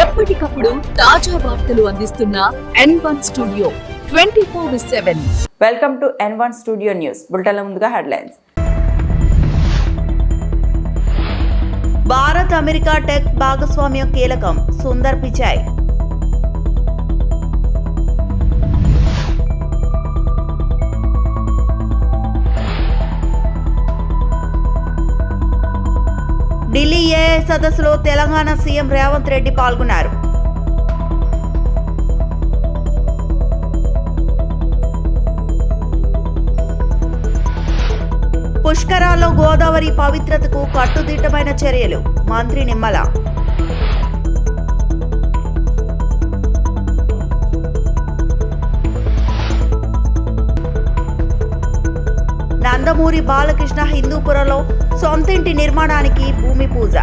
ఎప్పటికప్పుడు తాజా వార్తలు అందిస్తున్న N1 studio 24/7. Welcome to N1 studio news. బులెటిన్ల ముందుగా హెడ్లైన్స్. భారత్ అమెరికా టెక్ భాగస్వామ్యం కీలకం, సుందర్ పిచాయ్. ఢిల్లీ ఏఐ సదస్సులో తెలంగాణ సీఎం రేవంత్ రెడ్డి పాల్గొన్నారు. పుష్కరాల్లో గోదావరి పవిత్రతకు కట్టుదిట్టమైన చర్యలు, మంత్రి నిమ్మల. నందమూరి బాలకృష్ణ హిందూపురంలో సొంతింటి నిర్మాణానికి భూమి పూజ.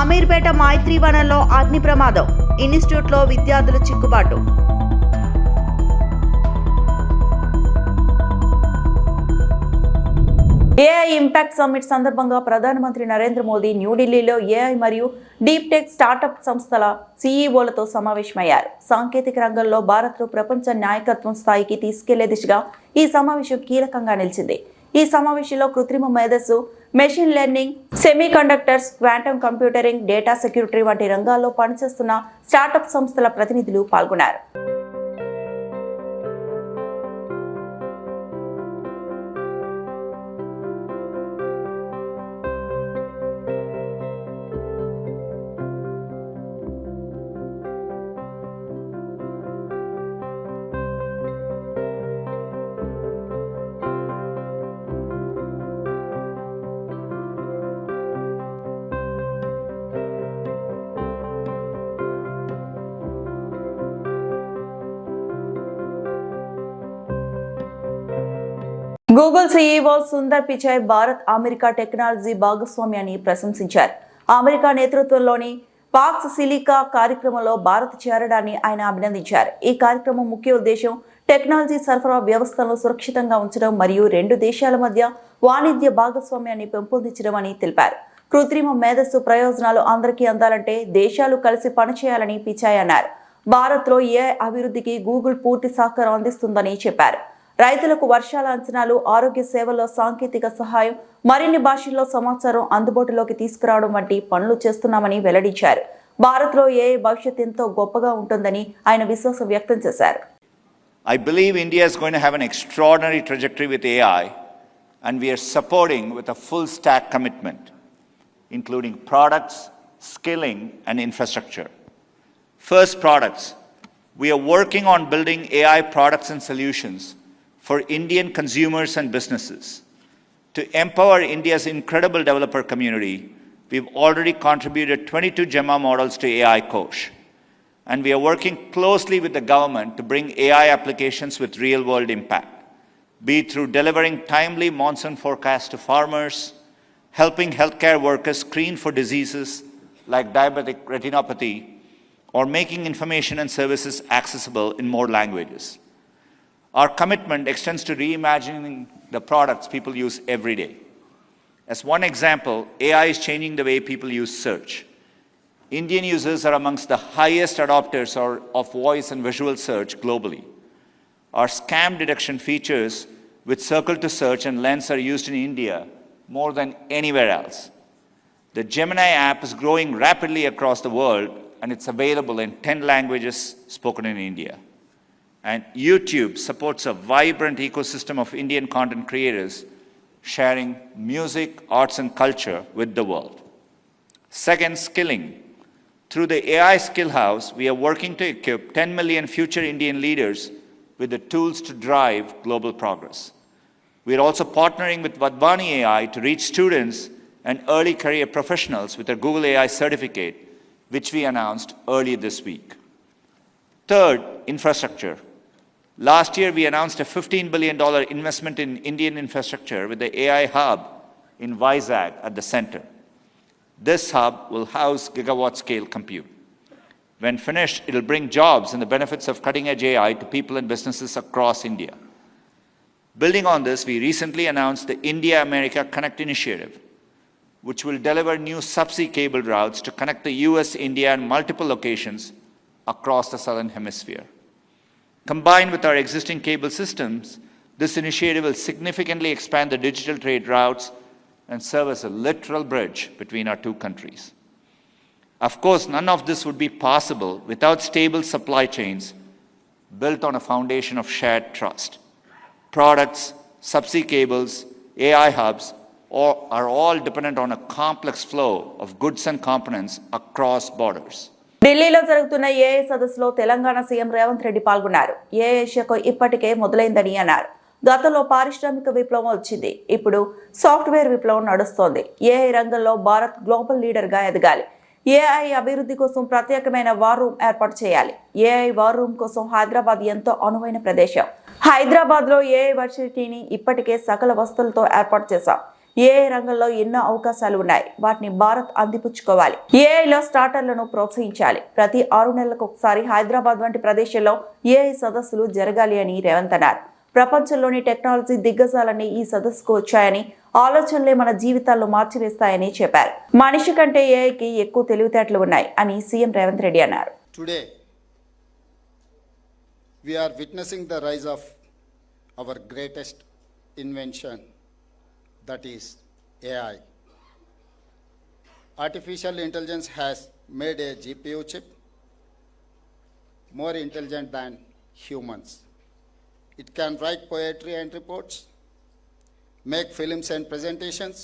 అమీర్పేట మైత్రివనంలో అగ్ని ప్రమాదం, ఇన్స్టిట్యూట్లో విద్యార్థులు చిక్కుబాటు. ఏఐ ఇంపాక్ట్ సమ్మిట్ సందర్భంగా ప్రధానమంత్రి నరేంద్ర మోదీ న్యూఢిల్లీలో ఏఐ మరియు డీప్ టెక్ స్టార్టప్ సంస్థల సీఈఓలతో సమావేశమయ్యారు. సాంకేతిక రంగంలో భారత్ను ప్రపంచ నాయకత్వం స్థాయికి తీసుకెళ్లే దిశగా ఈ సమావేశం కీలకంగా నిలిచింది. ఈ సమావేశంలో కృత్రిమ మేధస్సు, machine learning, semi conductors, quantum computering, data security వంటి రంగాల్లో పనిచేస్తున్న స్టార్టప్ సంస్థల ప్రతినిధులు పాల్గొన్నారు. Google CEO Sundar Pichai Bharat America technology భాగస్వామ్యాన్ని ప్రశంసించారు. అమెరికా నేతృత్వంలోని పాక్స్ సిలికా కార్యక్రమంలో భారత్ చేరడాన్ని ఆయన అభినందించారు. ఈ కార్యక్రమం ముఖ్య ఉద్దేశం టెక్నాలజీ సరఫరా వ్యవస్థలను సురక్షితంగా ఉంచడం మరియు రెండు దేశాల మధ్య వాణిజ్య భాగస్వామ్యాన్ని పెంపొందించడం అని తెలిపారు. కృత్రిమ మేధస్సు ప్రయోజనాలు అందరికీ అందాలంటే దేశాలు కలిసి పనిచేయాలని పిచాయ్ అన్నారు. భారత్లో ఏఐ అభివృద్ధికి గూగుల్ పూర్తి సహకారం అందిస్తుందని చెప్పారు. రైతులకు వర్షాల అంచనాలు, ఆరోగ్య సేవల్లో సాంకేతిక సహాయం, మరిన్ని భాషల్లో సమాచారం అందుబాటులోకి తీసుకురావడం వంటి పనులు చేస్తున్నామని వెల్లడించారు. భారత్లో ఏఐ భవిష్యత్ ఎంతో గొప్పగా ఉంటుందని ఆయన విశ్వాసం వ్యక్తం చేశారు. I believe India is going to have an extraordinary trajectory with AI, and we are supporting with a full stack commitment, including products, skilling, and infrastructure. First, products. We are working on building AI products and solutions for Indian consumers and businesses. To empower India's incredible developer community, we've already contributed 22 Gemma models to AI Kosh. And we are working closely with the government to bring AI applications with real-world impact, be it through delivering timely monsoon forecasts to farmers, helping healthcare workers screen for diseases like diabetic retinopathy, or making information and services accessible in more languages. Our commitment extends to reimagining the products people use every day. As one example, AI is changing the way people use search. Indian users are amongst the highest adopters of voice and visual search globally. Our scam detection features with Circle to Search and Lens are used in India more than anywhere else. The Gemini app is growing rapidly across the world, and it's available in 10 languages spoken in India. And YouTube supports a vibrant ecosystem of Indian content creators sharing music, arts, and culture with the world. Second, skilling. Through the AI Skill House, we are working to equip 10 million future Indian leaders with the tools to drive global progress. We are also partnering with Vadvani AI to reach students and early career professionals with their Google AI certificate, which we announced earlier this week. Third, infrastructure. Last year, we announced a $15 billion investment in Indian infrastructure with the AI hub in Vizag at the center. This hub will house gigawatt-scale compute. When finished, it will bring jobs and the benefits of cutting-edge AI to people and businesses across India. Building on this, we recently announced the India-America Connect Initiative, which will deliver new subsea cable routes to connect the US, India, and multiple locations across the Southern Hemisphere. Combined with our existing cable systems, this initiative will significantly expand the digital trade routes and serve as a literal bridge between our two countries. Of course, none of this would be possible without stable supply chains built on a foundation of shared trust. Products, subsea cables, AI hubs are all dependent on a complex flow of goods and components across borders. ఢిల్లీలో జరుగుతున్న AI సదస్సులో Telangana CM Revanth Reddy పాల్గొన్నారు. AI ఏషియాకు ఇప్పటికే మొదలైందని అన్నారు. గతంలో పారిశ్రామిక విప్లవం వచ్చింది, ఇప్పుడు సాఫ్ట్వేర్ విప్లవం నడుస్తోంది. ఏఐ రంగంలో భారత్ గ్లోబల్ లీడర్గా ఎదగాలి. ఏఐ అభివృద్ధి కోసం ప్రత్యేకమైన వార్ రూమ్ ఏర్పాటు చేయాలి. ఏఐ వార్ రూమ్ కోసం హైదరాబాద్ ఎంతో అనువైన ప్రదేశం. హైదరాబాద్లో ఏఐ వర్సిటీని ఇప్పటికే సకల వసతులతో ఏర్పాటు చేశాం. ఏఐ రంగంలో ఎన్నో అవకాశాలు ఉన్నాయి, వాటిని భారత్ అందిపుచ్చుకోవాలి. ఏఐలో స్టార్టర్లను ప్రోత్సహించాలి. ప్రతి 6 నెలలకు ఒకసారి హైదరాబాద్ వంటి ప్రదేశంలో ఏఐ సదస్సులు జరగాలి అని రేవంత్ అన్నారు. ప్రపంచంలోని టెక్నాలజీ దిగ్గజాలన్నీ ఈ సదస్సుకు వచ్చాయని, ఆలోచనలే మన జీవితాల్లో మార్చివేస్తాయని చెప్పారు. మనిషి కంటే ఏఐకి ఎక్కువ తెలివితేటలు ఉన్నాయి అని సీఎం రేవంత్ రెడ్డి అన్నారు. Today, we are witnessing the rise of our greatest invention, that is AI. Artificial intelligence has made a GPU chip more intelligent than humans. It can write poetry and reports, make films and presentations,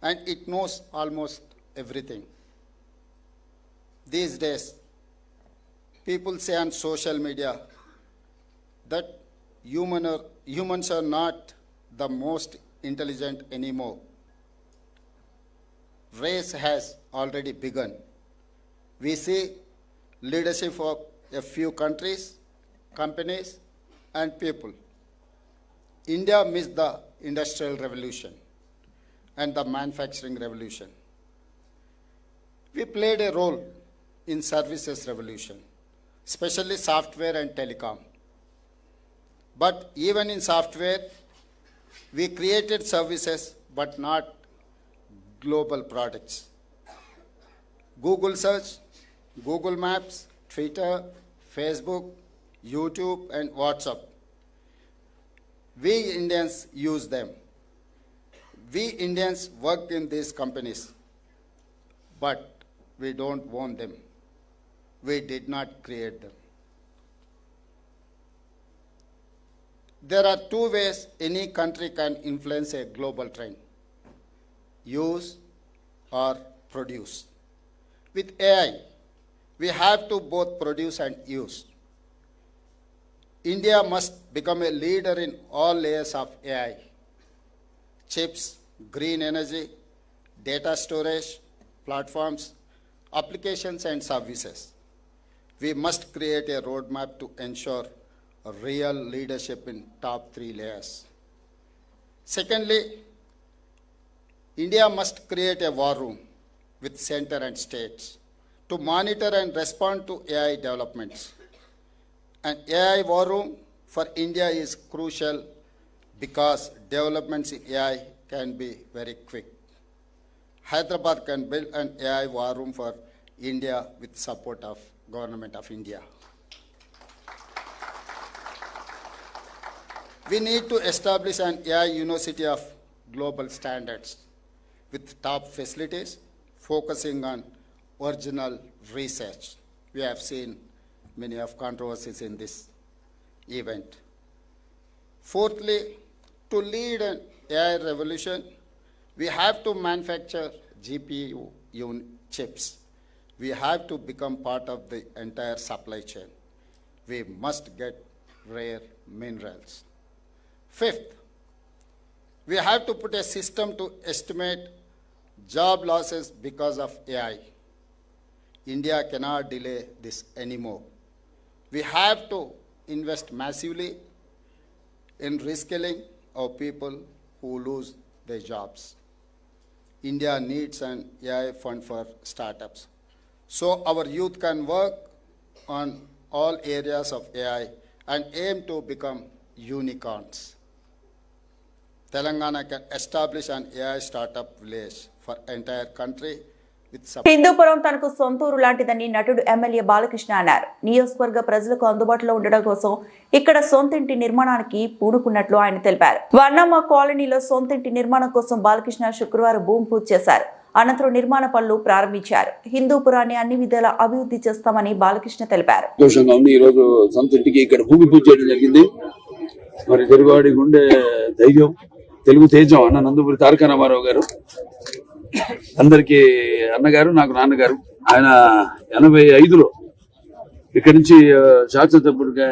and it knows almost everything. These days, people say on social media that humans are not the most intelligent anymore. Race has already begun. We see leadership of a few countries, companies, and people. India missed the industrial revolution and the manufacturing revolution. We played a role in services revolution, especially software and telecom. But even in software, we created services but not global products. Google search, Google Maps, Twitter, Facebook, YouTube, and WhatsApp. We Indians use them. We Indians work in these companies, but we don't own them. We did not create them. There are two ways any country can influence a global trend: use or produce. With AI, we have to both produce and use. India must become a leader in all layers of AI: chips, green energy, data storage, platforms, applications, and services. We must create a roadmap to ensure a real leadership in top 3 layers. Secondly, India must create a war room with center and states to monitor and respond to AI developments. An AI war room for India is crucial because developments in AI can be very quick. Hyderabad can build an AI war room for India with support of Government of India. We need to establish an AI university of global standards with top facilities focusing on original research. We have seen many of controversies in this event. Fourthly, to lead an AI revolution, we have to manufacture GPU chips. We have to become part of the entire supply chain. We must get rare minerals. Fifth, we have to put a system to estimate job losses because of AI. India cannot delay this anymore. We have to invest massively in reskilling of people who lose their jobs. India needs an AI fund for startups, so our youth can work on all areas of AI and aim to become unicorns. Telangana can establish an AI startup village for entire country with support. Hindupuram తనకు సొంతూరు లాంటిదని నటుడు MLA Balakrishna అన్నారు. నియోజకవర్గ ప్రజలకు అందుబాటులో ఉండడం కోసం ఇక్కడ సొంతింటి నిర్మాణానికి పూనుకున్నట్లు ఆయన తెలిపారు. వర్ణమ్మ కాలనీలో సొంతింటి నిర్మాణం కోసం బాలకృష్ణ శుక్రవారం భూమి పూజ చేశారు. అనంతరం నిర్మాణ పనులు ప్రారంభించారు. హిందూపురాన్ని అన్ని విధాలా అభివృద్ధి చేస్తామని బాలకృష్ణ తెలిపారు. సంతోషంగా ఉంది. ఈ రోజు సొంతింటికి ఇక్కడ భూమి పూజ చేయడం జరిగింది. మరి తెలుగువాడి గుండె ధైర్యం, తెలుగు తేజం అన్న నందమూరి తారక రామారావు గారు అందరికీ అన్నగారు, నాకు నాన్నగారు. ఆయన 85లో ఇక్కడి నుంచి శాసనసభ్యుడిగా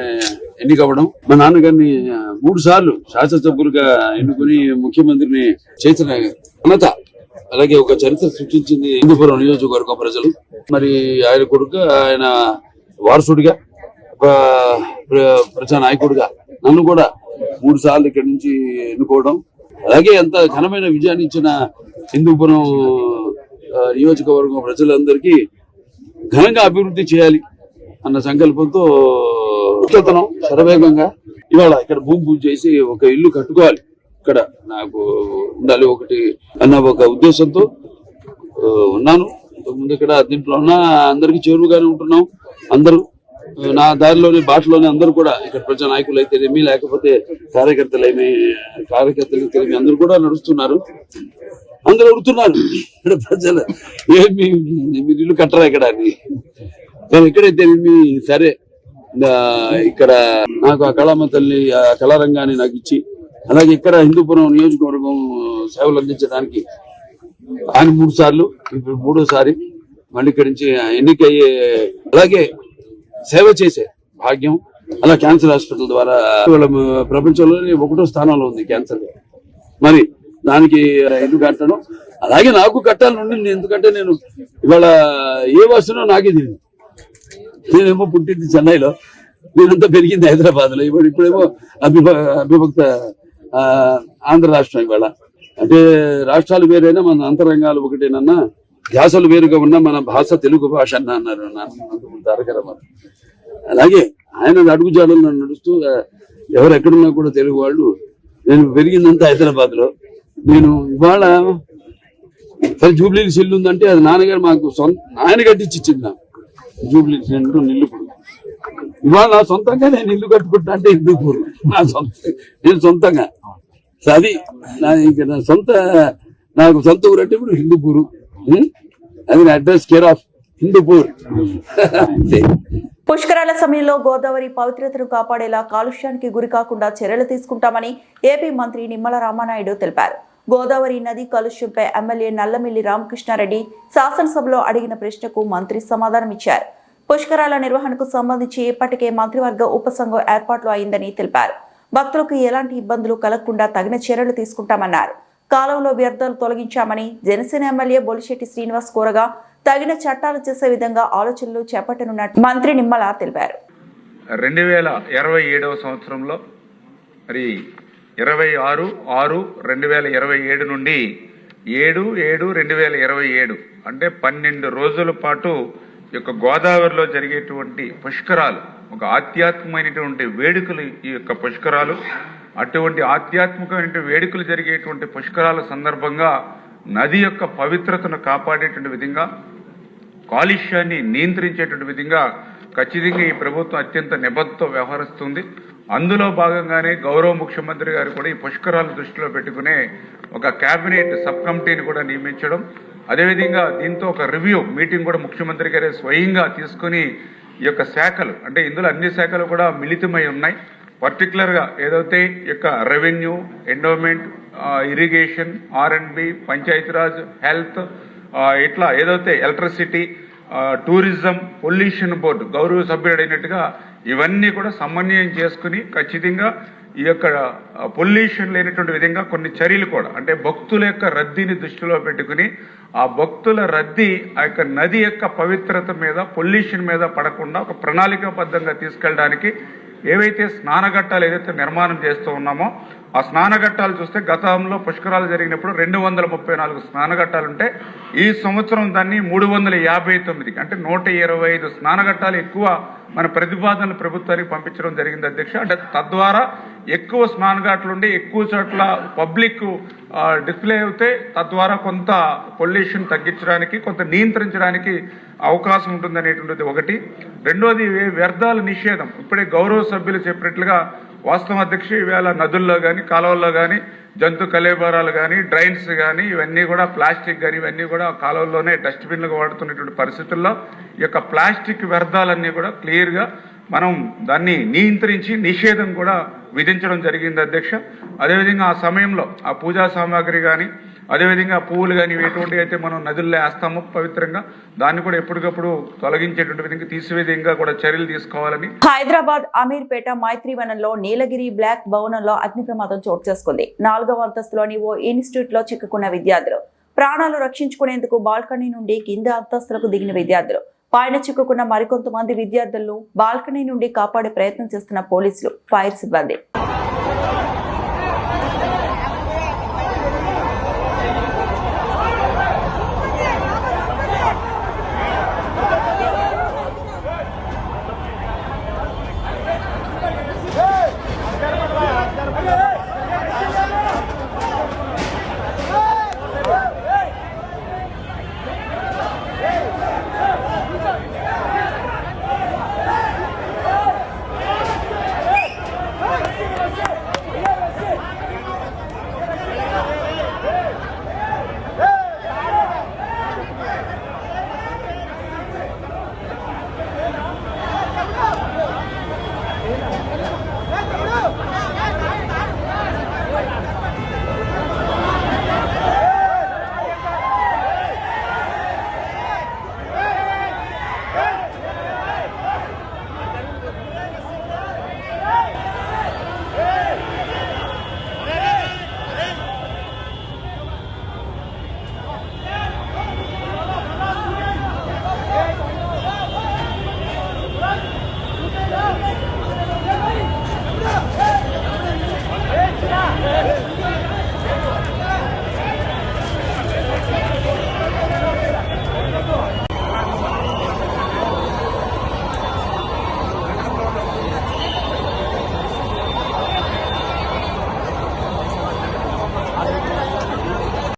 ఎన్నికవ్వడం, మా నాన్నగారిని 3 సార్లు శాసనసభ్యులుగా ఎన్నుకుని ముఖ్యమంత్రిని చేసిన ఘనత, అలాగే ఒక చరిత్ర సృష్టించింది హిందూపురం నియోజకవర్గం ప్రజలు. మరి ఆయన కొడుకు, ఆయన వారసుడిగా, ప్రజా నాయకుడిగా నన్ను కూడా 3 సార్లు ఇక్కడి నుంచి ఎన్నుకోవడం, అలాగే ఎంత ఘనమైన విజయాన్ని ఇచ్చిన హిందూపురం నియోజకవర్గం ప్రజలందరికీ ఘనంగా అభివృద్ధి చేయాలి అన్న సంకల్పంతో శరవేగంగా ఇవాళ ఇక్కడ భూమి పూజ చేసి ఒక ఇల్లు కట్టుకోవాలి, ఇక్కడ నాకు ఉండాలి ఒకటి అన్న ఒక ఉద్దేశంతో ఉన్నాను. ఇంతకుముందు ఇక్కడ దీంట్లో ఉన్న అందరికీ చేరువుగానే ఉంటున్నాం. అందరూ నా దారిలోని బాటలోనే అందరూ కూడా ఇక్కడ ప్రజా నాయకులు అయితేనేమి, లేకపోతే కార్యకర్తలు అందరూ కూడా నడుస్తున్నారు, అందరూ అడుగుతున్నారు ఇక్కడ ప్రజలు మీరు ఇల్లు కట్టరా ఇక్కడ అని. కానీ ఎక్కడైతే సరే ఇక్కడ నాకు ఆ కళామ తల్లి ఆ కళారంగాన్ని నాకు ఇచ్చి, అలాగే ఇక్కడ హిందూపురం నియోజకవర్గం సేవలు అందించడానికి ఆయన 3 సార్లు, ఇప్పుడు 3వసారి మళ్ళీ ఇక్కడి నుంచి ఎన్నికయ్యే, అలాగే సేవ చేసే భాగ్యం. అలా క్యాన్సర్ హాస్పిటల్ ద్వారా ప్రపంచంలోనే 1వ స్థానంలో ఉంది క్యాన్సర్. మరి దానికి ఇల్లు కట్టడం, అలాగే నాకు కట్టాలని, ఎందుకంటే నేను ఇవాళ ఏ వస్తునో నాకే తెలియదు. నేనేమో పుట్టింది చెన్నైలో, నేనంతా పెరిగింది హైదరాబాద్ లో. ఇప్పుడేమో అవిభక్త ఆంధ్ర రాష్ట్రం. ఇవాళ అంటే రాష్ట్రాలు వేరైనా మన అంతరంగాలు ఒకటేనన్నా, ధ్యాసలు వేరుగా ఉన్న మన భాష తెలుగు భాష అన్నారు తారక రామారావు. అలాగే ఆయన అడుగుజాడల్లో నడుస్తూ ఎవరు ఎక్కడున్నా కూడా తెలుగు వాళ్ళు. నేను పెరిగిందంతా హైదరాబాద్ లో. నేను ఇవాళ సరే జూబ్లీహిల్స్ ఇల్లు ఉందంటే అది నాన్నగారు మాకు ఆయన కట్టించి ఇచ్చింది. నాకు జూబ్లీహిల్స్ నిల్లుపుడు. ఇవాళ నా సొంతంగా నేను ఇల్లు కట్టుకుంటా అంటే హిందూపూర్ నా నేను సొంతంగా. అది నాకు సొంత ఊరు అంటే ఇప్పుడు హిందూపూరు. అది నా అడ్రస్, కేర్ ఆఫ్ హిందూపూర్. పుష్కరాల సమయంలో గోదావరి పవిత్రతను కాపాడేలా కాలుష్యానికి గురి కాకుండా చర్యలు తీసుకుంటామని ఏపీ మంత్రి నిమ్మల రామానాయుడు తెలిపారు. గోదావరి నది కాలుష్యంపై ఎమ్మెల్యే నల్లమిల్లి రామకృష్ణారెడ్డి శాసనసభలో అడిగిన ప్రశ్నకు మంత్రి సమాధానం ఇచ్చారు. పుష్కరాల నిర్వహణకు సంబంధించి ఇప్పటికే మంత్రివర్గ ఉపసంఘం ఏర్పాట్లు అయిందని తెలిపారు. భక్తులకు ఎలాంటి ఇబ్బందులు కలగకుండా తగిన చర్యలు తీసుకుంటామన్నారు. కాలంలో వ్యర్థాలు తొలగించామని జనసేన ఎమ్మెల్యే బొలిశెట్టి శ్రీనివాస్ కోరగా తగిన చట్టాలు చేసే విధంగా ఆలోచనలు చేపట్టనున్నట్టు మంత్రి నిమ్మల తెలిపారు. 2027వ సంవత్సరంలో మరి 26/6/2027 నుండి 7/7/2027 అంటే 12 రోజుల పాటు ఈ యొక్క గోదావరిలో జరిగేటువంటి పుష్కరాలు ఒక ఆధ్యాత్మికమైనటువంటి వేడుకలు. ఈ యొక్క పుష్కరాలు అటువంటి ఆధ్యాత్మికమైన వేడుకలు జరిగేటువంటి పుష్కరాల సందర్భంగా నది యొక్క పవిత్రతను కాపాడేటువంటి విధంగా, కాలుష్యాన్ని నియంత్రించేటువంటి విధంగా ఖచ్చితంగా ఈ ప్రభుత్వం అత్యంత నిబద్ధతో వ్యవహరిస్తుంది. అందులో భాగంగానే గౌరవ ముఖ్యమంత్రి గారు కూడా ఈ పుష్కరాలను దృష్టిలో పెట్టుకునే ఒక కేబినెట్ సబ్ కమిటీని కూడా నియమించడం, అదేవిధంగా దీంతో ఒక రివ్యూ మీటింగ్ కూడా ముఖ్యమంత్రి గారే స్వయంగా తీసుకుని ఈ యొక్క శాఖలు అంటే ఇందులో అన్ని శాఖలు కూడా మిళితమై ఉన్నాయి. పర్టికులర్గా ఏదైతే ఈ యొక్క revenue, endowment, irrigation, R&B, Panchayati Raj, health, ఇట్లా ఏదైతే ఎలక్ట్రిసిటీ, టూరిజం, పొల్యూషన్ బోర్డు గౌరవ సభ్యుడైనట్టుగా ఇవన్నీ కూడా సమన్వయం చేసుకుని ఖచ్చితంగా ఈ యొక్క పొల్యూషన్ లేనటువంటి విధంగా కొన్ని చర్యలు కూడా అంటే భక్తుల యొక్క రద్దీని దృష్టిలో పెట్టుకుని ఆ భక్తుల రద్దీ ఆ యొక్క నది యొక్క పవిత్రత మీద, పొల్యూషన్ మీద పడకుండా ఒక ప్రణాళికాబద్ధంగా తీసుకెళ్ళడానికి ఏవైతే స్నానఘట్టాలు ఏదైతే నిర్మాణం చేస్తూ ఉన్నామో ఆ స్నానఘట్టాలు చూస్తే గతంలో పుష్కరాలు జరిగినప్పుడు 234 స్నానఘట్టాలు ఉంటే ఈ సంవత్సరం దాన్ని 359 అంటే 125 స్నానఘట్టాలు ఎక్కువ మన ప్రతిపాదనలు ప్రభుత్వానికి పంపించడం జరిగింది అధ్యక్ష. అంటే తద్వారా ఎక్కువ స్నానఘాట్లు ఉండి ఎక్కువ చోట్ల పబ్లిక్ డిస్ప్లే అవుతే తద్వారా కొంత పొల్యూషన్ తగ్గించడానికి, కొంత నియంత్రించడానికి అవకాశం ఉంటుందనేటువంటిది ఒకటి. రెండోది వ్యర్థాల నిషేధం. ఇప్పుడే గౌరవ సభ్యులు చెప్పినట్లుగా వాస్తవం అధ్యక్ష, ఈవేళ నదుల్లో కానీ కాలువల్లో కానీ జంతు కలేబరాలు కానీ డ్రైన్స్ కానీ ఇవన్నీ కూడా ప్లాస్టిక్ కానీ ఇవన్నీ కూడా కాలువల్లోనే డస్ట్బిన్లుగా వాడుతున్నటువంటి పరిస్థితుల్లో ఈ యొక్క ప్లాస్టిక్ వ్యర్థాలన్నీ కూడా క్లియర్గా మనం దాన్ని నియంత్రించి నిషేధం కూడా విధించడం జరిగింది అధ్యక్ష. అదేవిధంగా ఆ సమయంలో ఆ పూజా సామాగ్రి కానీ అదేవిధంగా పువ్వులు కానీ ఎటువంటి అయితే మనం నదుల్లో వేస్తామో పవిత్రంగా దాన్ని కూడా ఎప్పటికప్పుడు తొలగించేటువంటి విధంగా తీసే విధంగా కూడా చర్యలు తీసుకోవాలని. హైదరాబాద్ అమీర్పేట మైత్రివనంలో నీలగిరి బ్లాక్ భవనంలో అగ్ని ప్రమాదం చోటు చేసుకుంది. 4వ అంతస్తులోని ఓ ఇన్స్టిట్యూట్ లో చిక్కుకున్న విద్యార్థులు ప్రాణాలు రక్షించుకునేందుకు బాల్కనీ నుండి కింద అంతస్తులకు దిగిన విద్యార్థులు పైన చిక్కుకున్న మరికొంతమంది విద్యార్థులను బాల్కనీ నుండి కాపాడే ప్రయత్నం చేస్తున్న పోలీసులు, ఫైర్ సిబ్బంది.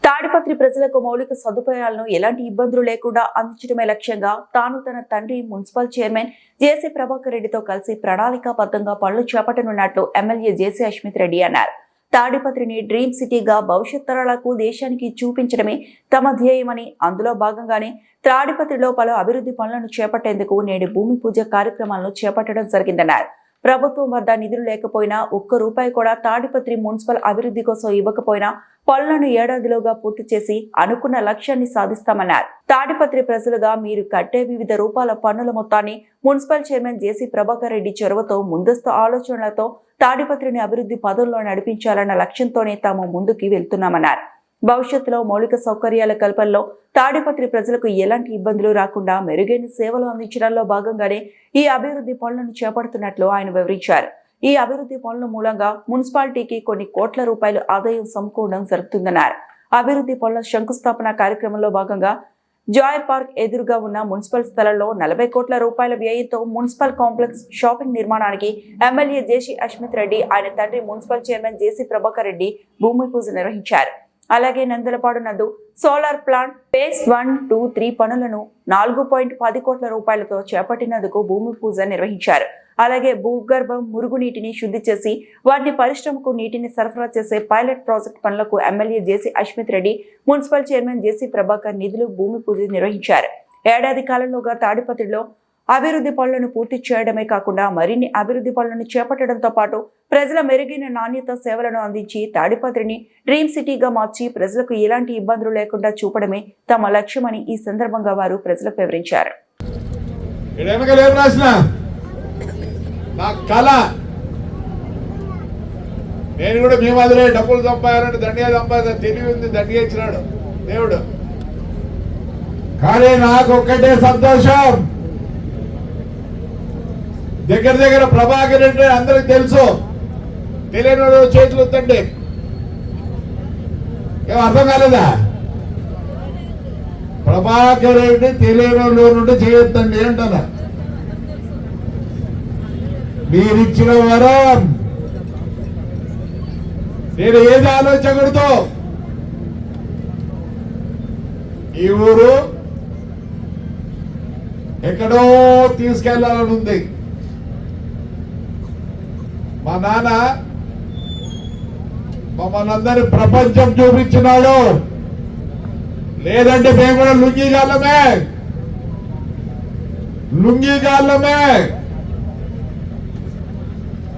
తాడిపత్రి ప్రజలకు మౌలిక సదుపాయాలను ఎలాంటి ఇబ్బందులు లేకుండా అందించడమే లక్ష్యంగా తాను తన తండ్రి మున్సిపల్ చైర్మన్ జేసీ ప్రభాకర్ రెడ్డితో కలిసి ప్రణాళికాబద్ధంగా పనులు చేపట్టనున్నట్లు ఎమ్మెల్యే జేసీ అశ్మిత్ రెడ్డి అన్నారు. తాడిపత్రిని డ్రీమ్ సిటీగా భవిష్యత్ తరాలకు దేశానికి చూపించడమే తమ ధ్యేయమని, అందులో భాగంగానే తాడిపత్రిలో పలు అభివృద్ధి పనులను చేపట్టేందుకు నేడు భూమి పూజ కార్యక్రమాలను చేపట్టడం జరిగిందన్నారు. ప్రభుత్వం వద్ద నిధులు లేకపోయినా ₹1 కూడా తాడిపత్రి మున్సిపల్ అభివృద్ధి కోసం ఇవ్వకపోయినా పనులను ఏడాదిలోగా పూర్తి చేసి అనుకున్న లక్ష్యాన్ని సాధిస్తామన్నారు. తాడిపత్రి ప్రజలుగా మీరు కట్టే వివిధ రూపాల పన్నుల మొత్తాన్ని మున్సిపల్ చైర్మన్ జేసీ ప్రభాకర్ రెడ్డి చొరవతో ముందస్తు ఆలోచనలతో తాడిపత్రిని అభివృద్ధి పదంలో నడిపించాలన్న లక్ష్యంతోనే తాము ముందుకు వెళ్తున్నామన్నారు. భవిష్యత్తులో మౌలిక సౌకర్యాల కల్పనలో తాడిపత్రి ప్రజలకు ఎలాంటి ఇబ్బందులు రాకుండా మెరుగైన సేవలు అందించడంలో భాగంగానే ఈ అభివృద్ధి పనులను చేపడుతున్నట్లు ఆయన వివరించారు. ఈ అభివృద్ధి పనుల మూలంగా మున్సిపాలిటీకి కొన్ని కోట్ల రూపాయలు ఆదాయం సమకూరడం జరుగుతుందన్నారు. అభివృద్ధి పనుల శంకుస్థాపన కార్యక్రమంలో భాగంగా జాయ్ పార్క్ ఎదురుగా ఉన్న మున్సిపల్ స్థలంలో ₹40 కోట్ల వ్యయంతో మున్సిపల్ కాంప్లెక్స్ షాపింగ్ నిర్మాణానికి ఎమ్మెల్యే జేసీ అశ్మిత్ రెడ్డి, ఆయన తండ్రి మున్సిపల్ చైర్మన్ జేసీ ప్రభాకర్ రెడ్డి భూమి పూజ నిర్వహించారు. అలాగే నందలపాడు నందు సోలార్ ప్లాంట్ ఫేజ్ 1, 2, 3 పనులను ₹4.10 కోట్లతో చేపట్టినందుకు భూమి పూజ నిర్వహించారు. అలాగే భూగర్భం మురుగునీటిని శుద్ధి చేసి వాటిని పరిశ్రమకు నీటిని సరఫరా చేసే పైలట్ ప్రాజెక్ట్ పనులకు ఎమ్మెల్యే జేసీ అశ్మిత్ రెడ్డి, మున్సిపల్ చైర్మన్ జేసీ ప్రభాకర్ నిధులు భూమి పూజ నిర్వహించారు. ఏడాది కాలంలోగా తాడిపత్రిలో అభివృద్ధి పనులను పూర్తి చేయడమే కాకుండా మరిన్ని అభివృద్ధి పనులను చేపట్టడంతో పాటు ప్రజల మెరుగైన నాణ్యత సేవలను అందించి తాడిపత్రిని డ్రీమ్ సిటీగా మార్చి ప్రజలకు ఎలాంటి ఇబ్బందులు లేకుండా చూపడమే తమ లక్ష్యమని ఈ సందర్భంగా వారు ప్రజలకు వివరించారు. నేను కూడా మీ మాదిరే డబ్బులు సంపాదాలంటే దండిగా సంపాద తెలివి ఉంది, దండిగా ఇచ్చినాడు దేవుడు. కానీ నాకు ఒక్కటే సంతోషం, దగ్గర ప్రభాకర్ రెడ్డి అందరికి తెలుసు, తెలియని వాడు చేతులు ఎత్తండి. ఏం అర్థం కాలేదా? ప్రభాకర్ రెడ్డి తెలియని వాళ్ళు నుండి చేయొద్దండి అంటారా? మీరిచ్చిన వరం. నేను ఏది ఆలోచకూడదు, ఈ ఊరు ఎక్కడో తీసుకెళ్లాలని ఉంది. మా నాన్న మమ్మల్ని అందరి ప్రపంచం చూపించినాడు. లేదంటే మేము కూడా లుంగిగాళ్ళమే.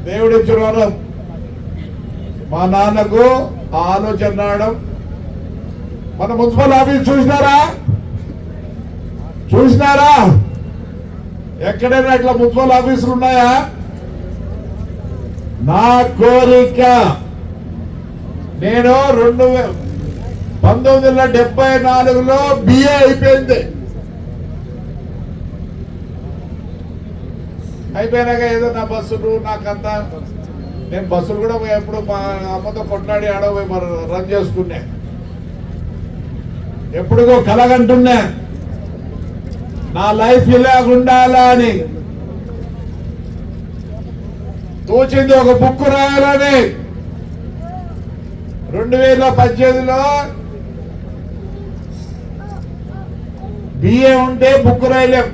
దేవుడిచ్చిన వరం. మా నాన్నకు ఆలోచన రావడం. మన మున్సిపల్ ఆఫీస్ చూసినారా? ఎక్కడైనా ఇట్లా మున్సిపల్ ఆఫీసులు ఉన్నాయా? నా కోరిక, నేను 1974లో బిఏ అయిపోయింది. అయిపోయినాక ఏదో నా బస్సులు నాకంతా, నేను బస్సులు కూడా ఎప్పుడు మా అమ్మతో కొట్లాడి ఆడపోయి మరి రన్ చేసుకున్నా. ఎప్పుడుగో కలగంటున్నా నా లైఫ్ ఇలాగుండాలా అని. తోచింది ఒక బుక్ రాయాలని. 2018లో బిఏ ఉంటే బుక్ రాయలేం,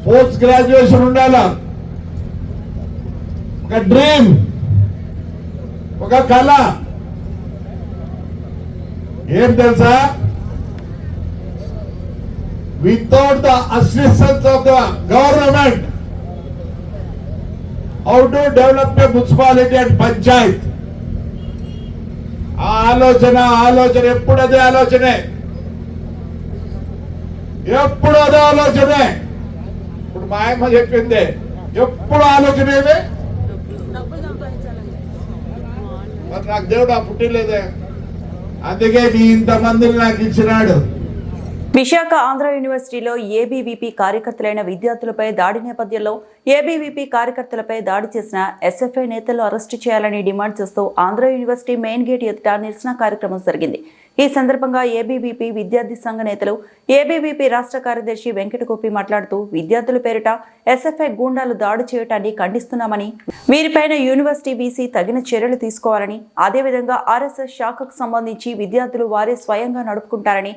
పోస్ట్ గ్రాడ్యుయేషన్ ఉండాలా. ఒక డ్రీమ్, ఒక కళ. ఏం తెలుసా? Without the assistance of the government, how to develop a municipality and Panchayat. ఆ ఆలోచన ఎప్పుడు అదే ఆలోచనే. ఇప్పుడు మా అమ్మ చెప్పింది, ఎప్పుడు ఆలోచనేది. మరి నాకు దేవుడు ఆ పుట్టిలేదే, అందుకే నీ ఇంతమందిని నాకు ఇచ్చినాడు. విశాఖ ఆంధ్ర యూనివర్సిటీలో ఏబీవీపీ కార్యకర్తలైన విద్యార్థులపై దాడి నేపథ్యంలో ఏబీవీపీ కార్యకర్తలపై దాడి చేసిన ఎస్ఎఫ్ఐ నేతలను అరెస్టు చేయాలని డిమాండ్ చేస్తూ ఆంధ్ర యూనివర్సిటీ మెయిన్ గేట్ ఎదుట నిరసన కార్యక్రమం జరిగింది. ఈ సందర్భంగా ఏబీవీపీ విద్యార్థి సంఘ నేతలు, ఏబీవీపీ రాష్ట్ర కార్యదర్శి వెంకటగోపి మాట్లాడుతూ విద్యార్థుల పేరిట ఎస్ఎఫ్ఐ గూండాలు దాడి చేయటాన్ని ఖండిస్తున్నామని, వీరిపైన యూనివర్సిటీ వీసీ తగిన చర్యలు తీసుకోవాలని, అదేవిధంగా ఆర్ఎస్ఎస్ శాఖకు సంబంధించి విద్యార్థులు వారే స్వయంగా నడుపుకుంటారని,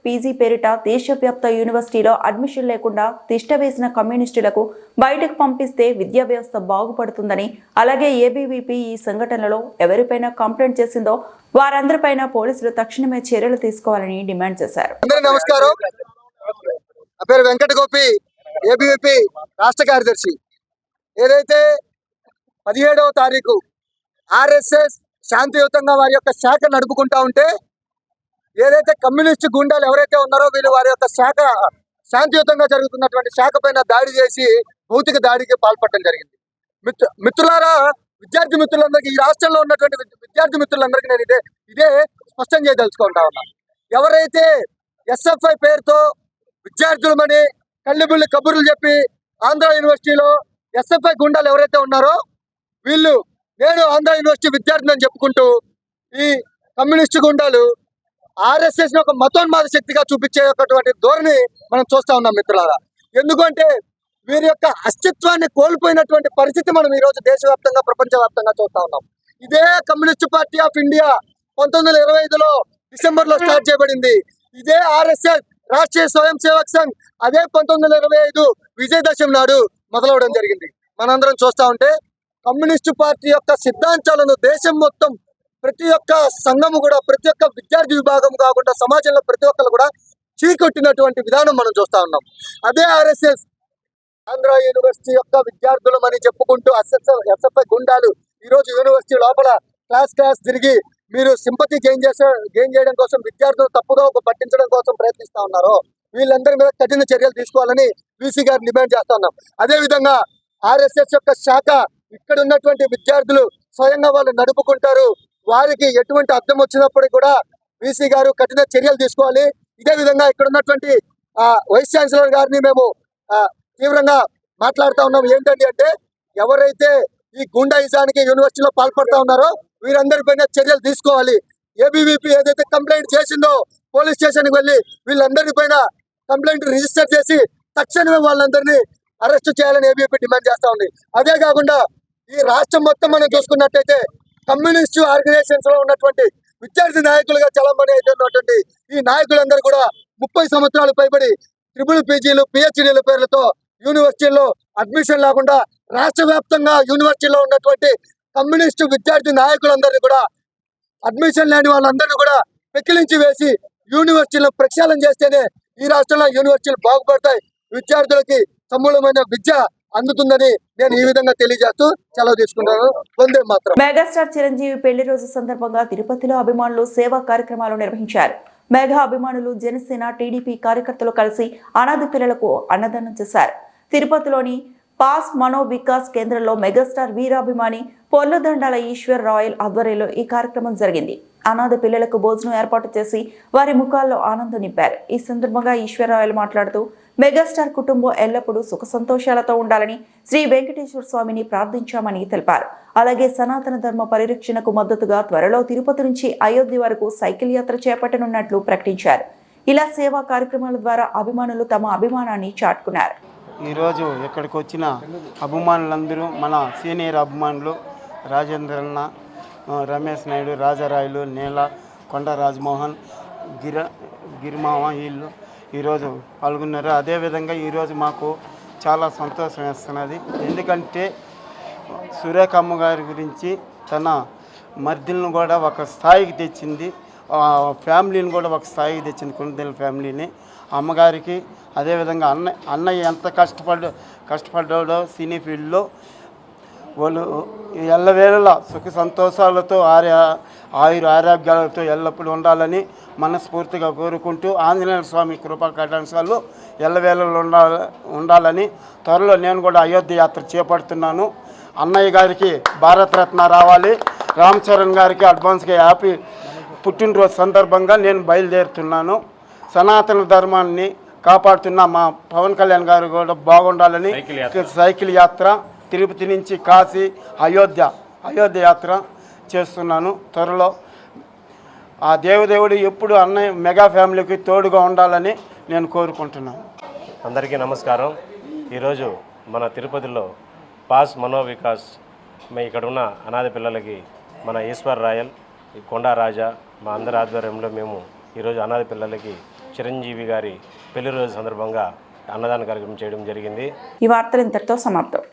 పీజీ పేరిట దేశవ్యాప్త యూనివర్సిటీలో అడ్మిషన్ లేకుండా తిష్టవేసిన కమ్యూనిస్టులకు బయటకు పంపిస్తే విద్యా వ్యవస్థ బాగుపడుతుందని, అలాగే ఏబీవీపీ ఈ సంఘటనలో ఎవరిపైన కంప్లైంట్ చేసిందో వారందరిపైన పోలీసులు తక్షణమే చర్యలు తీసుకోవాలని డిమాండ్ చేశారు. నమస్కారం, నా పేరు వెంకటగోపి, ఏబీవీపీ రాష్ట్ర కార్యదర్శి. ఏదైతే 17వ తారీఖు ఆర్ఎస్ఎస్ శాంతియుతంగా వారి యొక్క శాఖ నడుపుకుంటా ఉంటే, ఏదైతే కమ్యూనిస్ట్ గుండాలు ఎవరైతే ఉన్నారో వీళ్ళు వారి యొక్క శాఖ శాంతియుతంగా జరుగుతున్నటువంటి శాఖ పైన దాడి చేసి భౌతిక దాడికి పాల్పడటం జరిగింది. మిత్రులారా, విద్యార్థి మిత్రులందరికీ, ఈ రాష్ట్రంలో ఉన్నటువంటి విద్యార్థి మిత్రులందరికీ నేను ఇదే స్పష్టం చేయదలుచుకుంటా ఉన్నాను. ఎవరైతే ఎస్ఎఫ్ఐ పేరుతో విద్యార్థులమని కళ్ళిబుల్లి కబుర్లు చెప్పి ఆంధ్ర యూనివర్సిటీలో ఎస్ఎఫ్ఐ గుండాలు ఎవరైతే ఉన్నారో వీళ్ళు, నేను ఆంధ్ర యూనివర్సిటీ విద్యార్థిని అని చెప్పుకుంటూ ఈ కమ్యూనిస్ట్ గుండాలు ఆర్ఎస్ఎస్ ని ఒక మతోన్మాద శక్తిగా చూపించేటువంటి ధోరణి మనం చూస్తా ఉన్నాం మిత్రులారా. ఎందుకంటే వీరి యొక్క అస్తిత్వాన్ని కోల్పోయినటువంటి పరిస్థితి మనం ఈ రోజు దేశవ్యాప్తంగా, ప్రపంచవ్యాప్తంగా చూస్తా ఉన్నాం. ఇదే కమ్యూనిస్ట్ పార్టీ ఆఫ్ ఇండియా 1925లో డిసెంబర్ లో స్టార్ట్ చేయబడింది. ఇదే ఆర్ఎస్ఎస్ రాష్ట్రీయ స్వయం సేవక్ సంఘ్ అదే 1925 విజయదశమి నాడు మొదలవడం జరిగింది. మనందరం చూస్తా ఉంటే కమ్యూనిస్టు పార్టీ యొక్క సిద్ధాంతాలను దేశం మొత్తం ప్రతి ఒక్క సంఘము కూడా, ప్రతి ఒక్క విద్యార్థి విభాగం కాకుండా సమాజంలో ప్రతి ఒక్కరు కూడా చీకొట్టినటువంటి విధానం మనం చూస్తా ఉన్నాం. అదే ఆర్ఎస్ఎస్ ఆంధ్ర యూనివర్సిటీ యొక్క విద్యార్థులమని చెప్పుకుంటూ ఎస్ఎఫ్ఐ గుండాలు ఈ రోజు యూనివర్సిటీ లోపల క్లాస్ తిరిగి మీరు సింపతి గెయిన్ చేయడం కోసం, విద్యార్థులు తప్పుగా పట్టించడం కోసం ప్రయత్నిస్తా ఉన్నారో వీళ్ళందరి మీద కఠిన చర్యలు తీసుకోవాలని వీసీ గారు డిమాండ్ చేస్తా ఉన్నాం. అదే విధంగా ఆర్ఎస్ఎస్ యొక్క శాఖ ఇక్కడ ఉన్నటువంటి విద్యార్థులు స్వయంగా వాళ్ళు నడుపుకుంటారు. వారికి ఎటువంటి అర్థం వచ్చినప్పటికీ కూడా వీసీ గారు కఠిన చర్యలు తీసుకోవాలి. ఇదే విధంగా ఇక్కడ ఉన్నటువంటి వైస్ ఛాన్సలర్ గారిని మేము తీవ్రంగా మాట్లాడుతూ ఉన్నాం. ఏంటంటే అంటే ఎవరైతే ఈ గుండాయిజానికి యూనివర్సిటీలో పాల్పడతా ఉన్నారో వీరందరిపైన చర్యలు తీసుకోవాలి. ఏబీవీపీ ఏదైతే కంప్లైంట్ చేసిందో పోలీస్ స్టేషన్కి వెళ్ళి వీళ్ళందరి పైన కంప్లైంట్ రిజిస్టర్ చేసి తక్షణమే వాళ్ళందరినీ అరెస్ట్ చేయాలని ఏబీవీపీ డిమాండ్ చేస్తా ఉంది. అదే కాకుండా ఈ రాష్ట్రం మొత్తం మనం చూసుకున్నట్టయితే కమ్యూనిస్టు ఆర్గనైజేషన్స్ లో ఉన్నటువంటి విద్యార్థి నాయకులుగా చలంబడి అయినటువంటి ఈ నాయకులందరూ కూడా 30 సంవత్సరాలు పైబడి ట్రిపుల్ పీజీలు పిహెచ్డీల పేర్లతో యూనివర్సిటీల్లో అడ్మిషన్ లేకుండా రాష్ట్ర వ్యాప్తంగా యూనివర్సిటీలో ఉన్నటువంటి కమ్యూనిస్టు విద్యార్థి నాయకులందరినీ కూడా అడ్మిషన్ లేని వాళ్ళందరినీ కూడా పెకిలించి వేసి యూనివర్సిటీలను ప్రక్షాళన చేస్తేనే ఈ రాష్ట్రంలో యూనివర్సిటీలు బాగుపడతాయి, విద్యార్థులకి సమూలమైన విద్య అందుతుందని నేను ఈ విధంగా తెలియజేస్తూ సెలవు తీసుకుంటాను. వందే మాత్రం. మెగాస్టార్ చిరంజీవి పెళ్లి రోజు సందర్భంగా తిరుపతిలో అభిమానులు సేవా కార్యక్రమాలు నిర్వహించారు. మెగా అభిమానులు, జనసేన, టీడీపీ కార్యకర్తలు కలిసి అనాథ పిల్లలకు అన్నదానం చేశారు. తిరుపతిలోని పాస్ మనో వికాస్ కేంద్రంలో మెగాస్టార్ వీరాభిమాని పొర్లదండాల ఈశ్వర్ రాయల్ ఆధ్వర్యంలో ఈ కార్యక్రమం జరిగింది. అనాథ పిల్లలకు భోజనం ఏర్పాటు చేసి వారి ముఖాల్లో ఆనందం నింపారు. ఈ సందర్భంగా ఈశ్వర్ రాయల్ మాట్లాడుతూ మెగాస్టార్ కుటుంబం ఎల్లప్పుడూ సుఖ సంతోషాలతో ఉండాలని శ్రీ వెంకటేశ్వర స్వామిని ప్రార్థించామని తెలిపారు. అలాగే సనాతన ధర్మ పరిరక్షణకు మద్దతుగా త్వరలో తిరుపతి నుంచి అయోధ్య వరకు సైకిల్ యాత్ర చేపట్టనున్నట్లు ప్రకటించారు. ఇలా సేవా కార్యక్రమాల ద్వారా అభిమానులు తమ అభిమానాన్ని చాటుకున్నారు. ఈరోజు ఇక్కడికి వచ్చిన అభిమానులందరూ మన సీనియర్ అభిమానులు రాజేంద్రన్న, రమేష్ నాయుడు, రాజారాయులు, నీల, కొండ రాజమోహన్, గిరిమామ వీళ్ళు ఈరోజు పాల్గొన్నారు. అదేవిధంగా ఈరోజు మాకు చాలా సంతోషం వేస్తున్నది. ఎందుకంటే సురేఖమ్మ గారి గురించి తన మర్దిలను కూడా ఒక స్థాయికి తెచ్చింది, ఫ్యామిలీని కూడా ఒక స్థాయికి తెచ్చింది, కుందెల ఫ్యామిలీని. అమ్మగారికి అదేవిధంగా అన్నయ్య ఎంత కష్టపడ్డాడో సినీ ఫీల్డ్లో వాళ్ళు ఎల్లవేళలా సుఖ సంతోషాలతో ఆరోగ్యాలతో ఎల్లప్పుడూ ఉండాలని మనస్ఫూర్తిగా కోరుకుంటూ ఆంజనేయ స్వామి కృపా కటాక్షాలు ఎల్లవేళలో ఉండాలని త్వరలో నేను కూడా అయోధ్య యాత్ర చేపడుతున్నాను. అన్నయ్య గారికి భారతరత్న రావాలి, రామ్ చరణ్ గారికి అడ్వాన్స్గా హ్యాపీ పుట్టినరోజు సందర్భంగా నేను బయలుదేరుతున్నాను. సనాతన ధర్మాన్ని కాపాడుతున్న మా పవన్ కళ్యాణ్ గారు కూడా బాగుండాలని సైకిల్ యాత్ర తిరుపతి నుంచి కాశీ, అయోధ్య యాత్ర చేస్తున్నాను. త్వరలో ఆ దేవుడు ఎప్పుడు అన్నయ్య మెగా ఫ్యామిలీకి తోడుగా ఉండాలని నేను కోరుకుంటున్నాను. అందరికీ నమస్కారం. ఈరోజు మన తిరుపతిలో పాస్ మనో వికాస్ ఇక్కడ ఉన్న అనాథ పిల్లలకి మన ఈశ్వర్ రాయల్, కొండా రాజా మా అందరి ఆధ్వర్యంలో మేము ఈరోజు అనాథ పిల్లలకి చిరంజీవి గారి పెళ్లి రోజు సందర్భంగా అన్నదాన కార్యక్రమం చేయడం జరిగింది. ఈ వార్తలు ఇంతటితో సమాప్తం.